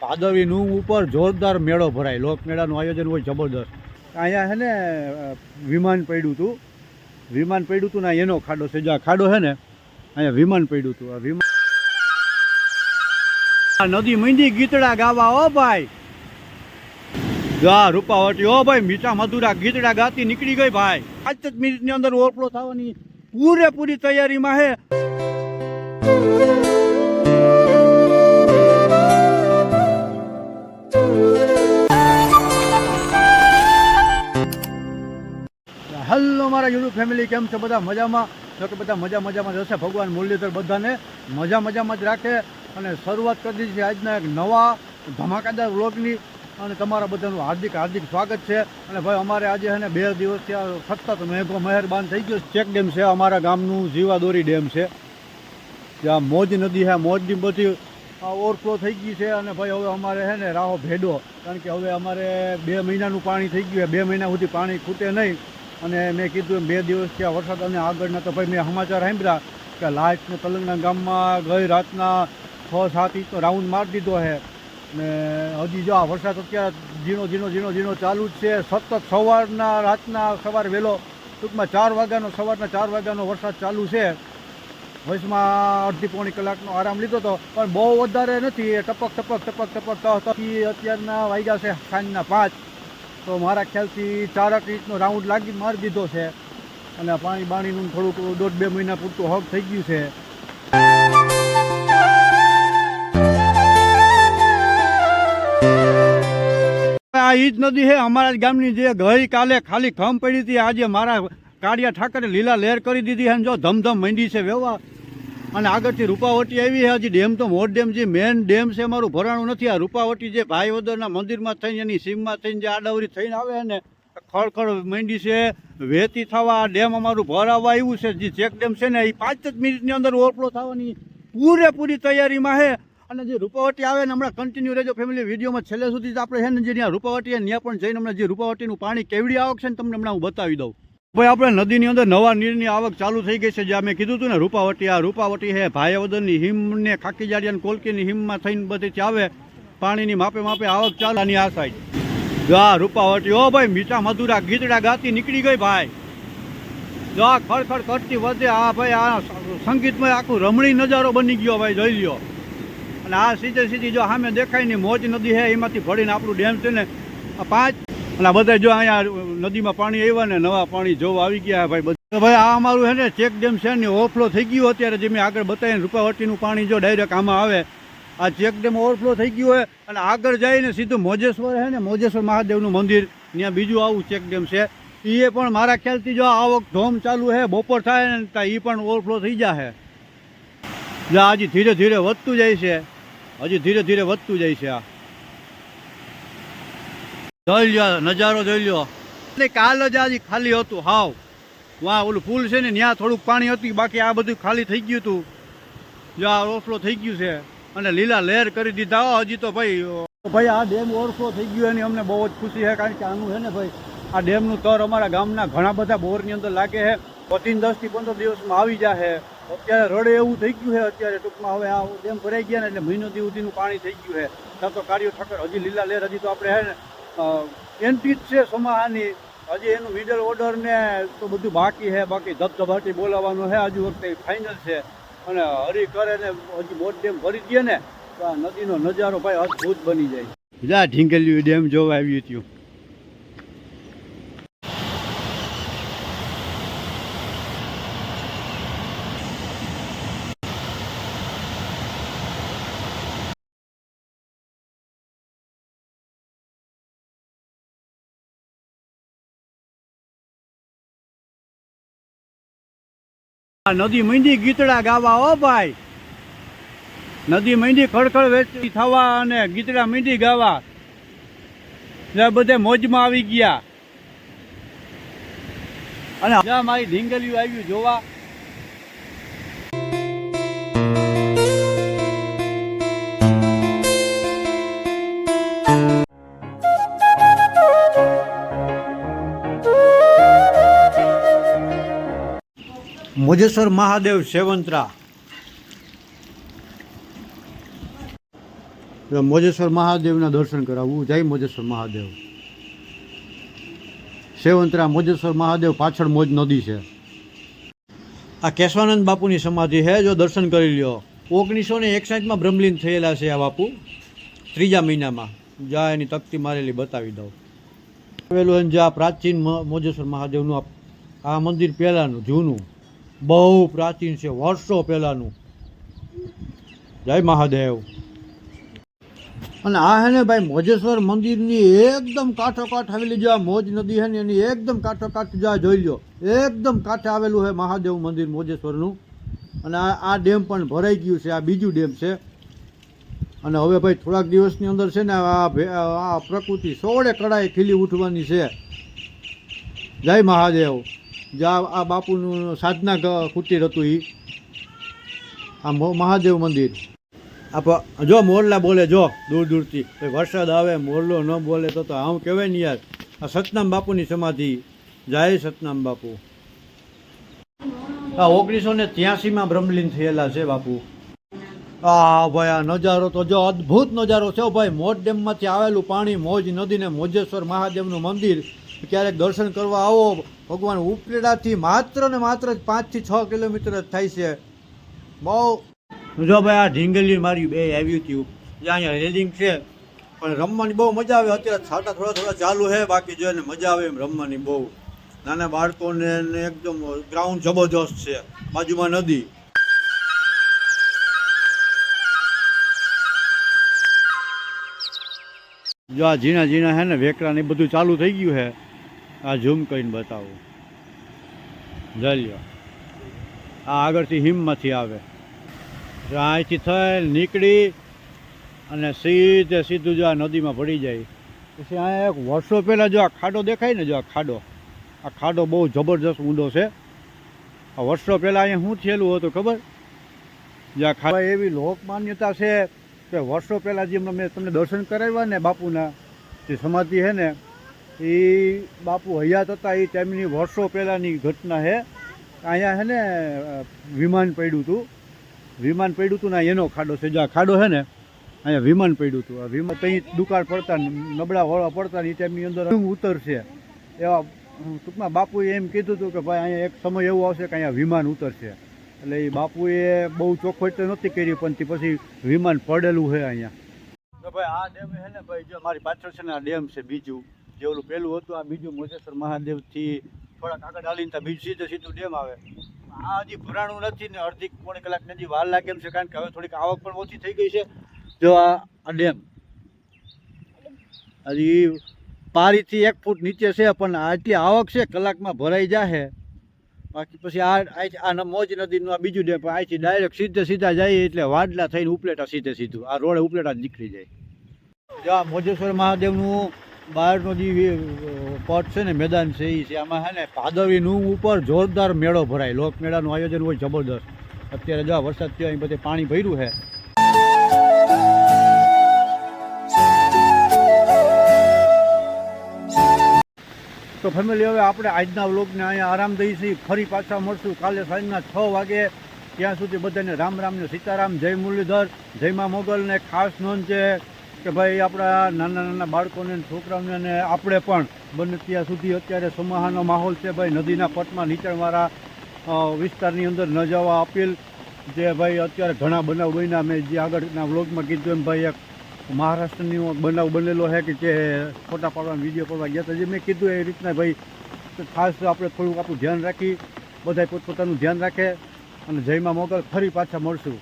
ભાદરવી નૂંગ ઉપર જોરદાર મેળો ભરાય, લોકમેળાનું આયોજન હોય જબરદસ્ત. અહીંયા છે ને વિમાન પડ્યું હતું, ને એનો ખાડો છે, જ્યાં ખાડો છે ને અહીંયા વિમાન પડ્યું હતું. આ વિમાન નદી મીંડી ગીતડા ગાવા, ઓ ભાઈ જા રૂપાવટી, ઓ ભાઈ મીઠા મધુરા ગીતડા ગાતી નીકળી ગઈ ભાઈ. 5 જ મિનિટની અંદર ઓવરફ્લો થવાની પૂરેપૂરી તૈયારીમાં છે. હેલો મારા યુટ્યુબ ફેમિલી, કેમ છો બધા? મજામાં? જો કે બધા મજામાં જશે. ભગવાન મુરલીધર બધાને મજામાં જ રાખે. અને શરૂઆત કરી દીધી છે આજના એક નવા ધમાકાદાર વ્લોગની, અને તમારા બધાનું હાર્દિક સ્વાગત છે. અને ભાઈ અમારે આજે છે ને 2 દિવસથી સતત મેઘો મહેરબાન થઈ ગયો. ચેક ડેમ છે અમારા ગામનું, જીવાદોરી ડેમ છે, ત્યાં મોજ નદી છે, મોજની બધી ઓવરફ્લો થઈ ગઈ છે. અને ભાઈ હવે અમારે છે ને રાહો ભેડો, કારણ કે હવે અમારે 2 મહિનાનું પાણી થઈ ગયું, 2 મહિના સુધી પાણી ખૂટે નહીં. અને મેં કીધું એમ 2 દિવસ થયા વરસાદ, અને આગળના તો ભાઈ મેં સમાચાર સાંભળ્યા કે લાસ્ટને તલંગના ગામમાં ગઈ રાતના 6-7 ઇંચનો રાઉન્ડ મારી દીધો છે. ને હજી જો આ વરસાદ અત્યારે ઝીણો ચાલુ જ છે. સતત સવાર વહેલો ટૂંકમાં 4 વાગ્યાનો, સવારના 4 વાગ્યાનો વરસાદ ચાલુ છે. વચમાં અડધી-પોણી કલાકનો આરામ લીધો હતો, પણ બહુ વધારે નથી. ટપક અત્યારના વાગ્યા છે સાંજના 5, તો મારા ખ્યાલથી 4 ઇંચનો રાઉન્ડ મારી દીધો છે. અને પાણીનું થોડુંક 1.5-2 મહિના પૂરતું હક થઈ ગયું છે. આ ઈ જ નદી છે અમારા ગામની, જે ગઈકાલે ખાલી ખમ પડી હતી, આજે મારા કાળિયા ઠાકરે લીલા લહેર કરી દીધી છે. જો ધમધમ મંડી છે વ્યવહાર. અને આગળથી રૂપાવટી આવી છે. હજી ડેમ તો મોટ ડેમ, જે મેન ડેમ છે મારું ભરાણું નથી. આ રૂપાવટી જે ભાઈવદરના મંદિરમાં થઈને, એની સીમમાં થઈને જે આડાવરી થઈને આવે છે ને, ખળખળ મંડી છે વહેતી થવા. આ ડેમ અમારું ભરાવા આવ્યું છે. જે ચેક ડેમ છે ને, એ 5 જ મિનિટની અંદર ઓવરફ્લો થવાની પૂરેપૂરી તૈયારીમાં છે. અને જે રૂપાવટી આવે ને, હમણાં કન્ટિન્યુ રહેજો ફેમિલી વિડીયોમાં છેલ્લે સુધી. આપણે છે ને જે ત્યાં રૂપાવટી ત્યાં પણ જઈને હમણાં જે રૂપાવટીનું પાણી કેવડી આવક છે ને, તમને હમણાં હું બતાવી દઉં. ભાઈ આપણે નદીની અંદર નવા નીરની આવક ચાલુ થઈ ગઈ છે. જ્યાં મેં કીધું હતું ને રૂપાવટી, આ રૂપાવટી છે ભાયાવદરની હિમને, ખાકીજાડિયા કોલકીની હિમમાં થઈને બધેથી આવે. પાણીની માપે આવક ચાલવાની આ સાઈડ જા રૂપાવટી, ઓ ભાઈ મીઠા મધુરા ગીતડા ગાતી નીકળી ગઈ ભાઈ. જા ખડખડ કરતી વધે. આ ભાઈ આ સંગીતમય આખું રમણીય નજારો બની ગયો ભાઈ, જોઈ લ્યો. અને આ સીધી જો સામે દેખાય ને મોજ નદી છે, એમાંથી ભરીને આપણું ડેમ છે ને આ 5. અને આ બધા જો અહીંયા નદીમાં પાણી આવ્યા ને, નવા પાણી જોવા આવી ગયા ભાઈ બધા. ભાઈ આ અમારું છે ને ચેક ડેમ છે ને ઓવરફ્લો થઈ ગયું. અત્યારે જે મેં આગળ બતાવીને રૂપાવટીનું પાણી જો ડાયરેક્ટ આમાં આવે, આ ચેક ડેમ ઓવરફ્લો થઈ ગયું હોય. અને આગળ જઈને સીધું મોજેશ્વર છે ને, મોજેશ્વર મહાદેવનું મંદિર, ત્યાં બીજું આવું ચેક ડેમ છે. એ પણ મારા ખ્યાલથી જો આવક ધોમ ચાલુ છે, બપોર થાય ને ત્યાં એ પણ ઓવરફ્લો થઈ જશે. હજી ધીરે વધતું જાય છે, વધતું જાય છે. આ જોઈ લ્યો નજારો, જોઈ લ્યો. કાલ જ આજે ખાલી હતું હાવ. વાહ ઓલું પુલ છે ને ત્યાં થોડુંક પાણી હતું, બાકી આ બધું ખાલી થઈ ગયું હતું. જો આ ઓવરફ્લો થઈ ગયું છે અને લીલા લહેર કરી દીધા. હજી તો ભાઈ આ ડેમ ઓવરફ્લો થઈ ગયું એની અમને બહુ જ ખુશી છે. કારણ કે આનું છે ને ભાઈ, આ ડેમનું તર અમારા ગામના ઘણા બધા બોરની અંદર લાગે છે. 10 થી 15 દિવસમાં આવી જશે. અત્યારે રડે એવું થઈ ગયું છે. અત્યારે ટૂંકમાં હવે આ ડેમ ભરાઈ ગયા ને એટલે મહિનો સુધીનું પાણી થઈ ગયું છે. ત્યાં તો કાળિયો ઠાકર હજી લીલા લહેર, હજી તો આપણે છે ને એન્ટ્રી જ છે સોમાહાની. હજી એનું મિડલ ઓર્ડર ને તો બધું બાકી છે. બાકી ધબધબાટી બોલાવવાનું છે હજુ વખતે ફાઇનલ છે. અને હરી કરે ને હજી મોટ ડેમ ભરી દે ને તો આ નદીનો નજારો ભાઈ અદભુત બની જાય. જા ઢીંગલિયું ડેમ જોવા આવ્યું હતું. નદી મીંડી ગીતડા ગાવા, ઓ ભાઈ નદી મીંડી ખડખડ વેચતી થવા અને ગીતડા મીંડી ગાવા. બધે મોજમાં આવી ગયા. અને જ્યાં મારી ઢીંગલિયું આવ્યું જોવા. મોજેશ્વર મહાદેવ સેવંતરા. મોજેશ્વર મહાદેવના દર્શન કરાવવું. જય મોજેશ્વર મહાદેવ. સેવંતરા મોજેશ્વર મહાદેવ પાછળ મોજ નદી છે. આ કેશવાનંદ બાપુની સમાધિ છે, જો દર્શન કરી લ્યો. 1961માં બ્રહ્મલીન થયેલા છે આ બાપુ, 3જા મહિનામાં. જા એની તકતી મારેલી બતાવી દઉં. આવેલું જે આ પ્રાચીન મોજેશ્વર મહાદેવનું આ મંદિર પહેલાંનું જૂનું, બહુ પ્રાચીન છે, વર્ષો પહેલાંનું. જય મહાદેવ. અને આ હે ને ભાઈ મોજેશ્વર મંદિરની એકદમ કાંઠોકાંઠ આવેલી જો આ મોજ નદી છે ને એની એકદમ કાંઠોકાંઠ જો જોઈ લો, એકદમ કાંઠે આવેલું છે મહાદેવ મંદિર મોજેશ્વરનું. અને આ ડેમ પણ ભરાઈ ગયું છે, આ બીજું ડેમ છે. અને હવે ભાઈ થોડાક દિવસની અંદર છે ને આ પ્રકૃતિ સોળે કળાએ ખીલી ઉઠવાની છે. જય મહાદેવ. જ્યાં આ બાપુનું સાધના કુટીર હતું એ આ મહાદેવ મંદિર. જો મોરલા બોલે, જો દૂર દૂરથી વરસાદ આવે મોરલો ન બોલે તો આમ કહેવાય ને યાર. આ સતનામ બાપુની સમાધિ. જય સતનામ બાપુ. આ 1983માં બ્રહ્મલીન થયેલા છે બાપુ. હા ભાઈ આ નજારો તો જો અદ્ભુત નજારો છે ભાઈ. મોજ ડેમમાંથી આવેલું પાણી, મોજ નદીને મોજેશ્વર મહાદેવનું મંદિર. ક્યારેક દર્શન કરવા આવો. ભગવાન ઉપલેટાથી માત્ર ને માત્ર 5 થી 6 કિલોમીટર જ થાય છે. બહુ જો ભાઈ આ ઢીંગલી મારી બે આવ્યું હતું, જ્યાં અહીંયા રેલિંગ છે પણ રમવાની બહુ મજા આવે. અત્યારે છાંટા થોડા થોડા ચાલુ છે, બાકી જો એને મજા આવે એમ રમવાની બહુ. નાના બાળકોને એકદમ ગ્રાઉન્ડ જબરજસ્ત છે, બાજુમાં નદી. જો આ ઝીણા ઝીણા છે ને વેકરા ને બધું ચાલુ થઈ ગયું છે. આ ઝૂમ કરીને બતાવું. જલ્યો આ આગળથી હિમમાંથી આવે, અહીંથી થઈ નીકળી અને સીધું જો આ નદીમાં પડી જાય. પછી અહીંયા એક વર્ષો પહેલાં જો આ ખાડો દેખાય ને, જો આ ખાડો બહુ જબરજસ્ત ઊંડો છે. આ વર્ષો પહેલાં અહીંયા શું થયેલું હતું ખબર? જે આ ખાડો એવી લોક માન્યતા છે કે વર્ષો પહેલાં જે મેં તમને દર્શન કરાવ્યા ને બાપુના જે સમાધિ છે ને, એ બાપુ હયાત હતા એ ટાઈમની વર્ષો પહેલાંની ઘટના છે. અહીંયા છે ને વિમાન પડ્યું હતું ને એનો ખાડો છે. જો આ ખાડો છે ને અહીંયા વિમાન પડ્યું હતું. આ વિમાન ત્યાં દુકાળ પડતા નબળા વળવા પડતા એ ટાઈમની અંદર ઉતરશે એવા ટૂંકમાં બાપુએ એમ કીધું હતું કે ભાઈ અહીંયા એક સમય એવો આવશે કે અહીંયા વિમાન ઉતરશે. એટલે એ બાપુએ બહુ ચોખવટ તો નહોતી કરી, પણ પછી વિમાન પડેલું છે અહીંયા. તો ભાઈ આ ડેમ છે ને ભાઈ, જો મારી પાછળ છે ને આ ડેમ છે બીજું, જે ઓલું પહેલું હતું આ બીજું મોજેશ્વર મહાદેવથી થોડાક આગળ હાલીને ત્યાં બીજું સીધું ડેમ આવે. આ હજી ભરાણું નથી ને, અડધી પોણી કલાક હજી વાર લાગે એમ છે, કારણ કે હવે થોડીક આવક પણ ઓછી થઈ ગઈ છે. જો આ ડેમ હજી પારીથી 1 ફૂટ નીચે છે, પણ આટલી આવક છે કલાકમાં ભરાઈ જાય. બાકી પછી આ મોજ નદીનું આ બીજું ડેમ, પણ અહીંથી ડાયરેક્ટ સીધા જાય એટલે વાડલા થઈને ઉપલેટા સીધું આ રોડે ઉપલેટા જ નીકળી જાય. જો આ મોજેશ્વર મહાદેવનું બહારનો જે પટ છે ને મેદાન છે એ છે. આમાં છે ને ભાદરવીનું ઉપર જોરદાર મેળો ભરાય, લોકમેળાનું આયોજન હોય જબરદસ્ત. અત્યારે જો વરસાદ થયો અહીં બધે પાણી ભર્યું છે. તો ફેમિલી હવે આપણે આજના વ્લોગને અહીંયા આરામ દઈએ છીએ. ફરી પાછા મળશું કાલે સાંજના 6 વાગે. ત્યાં સુધી બધાને રામ રામ ને સીતારામ. જય મુરલીધર, જય મા મોગલને ખાસ નોંધ છે કે ભાઈ આપણા નાના નાના બાળકોને છોકરાઓને અને આપણે પણ બને ત્યાં સુધી અત્યારે સમાહાનો માહોલ છે ભાઈ. નદીના પટમાં નીચાણવાળા વિસ્તારની અંદર ન જવા અપીલ. જે ભાઈ અત્યારે ઘણા બનાવ બન્યા, મેં જે આગળના વ્લોગમાં કીધું એમ ભાઈ એક મહારાષ્ટ્રનો બનાવ બનેલો છે કે જે ફોટા પાડવાનો વિડીયો પાડવા ગયા હતા. જે મેં કીધું એ રીતના ભાઈ ખાસ આપણે થોડુંક આપણું ધ્યાન રાખી, બધાય પોતપોતાનું ધ્યાન રાખે. અને જયમાં મોગલ ફરી પાછા મળશું.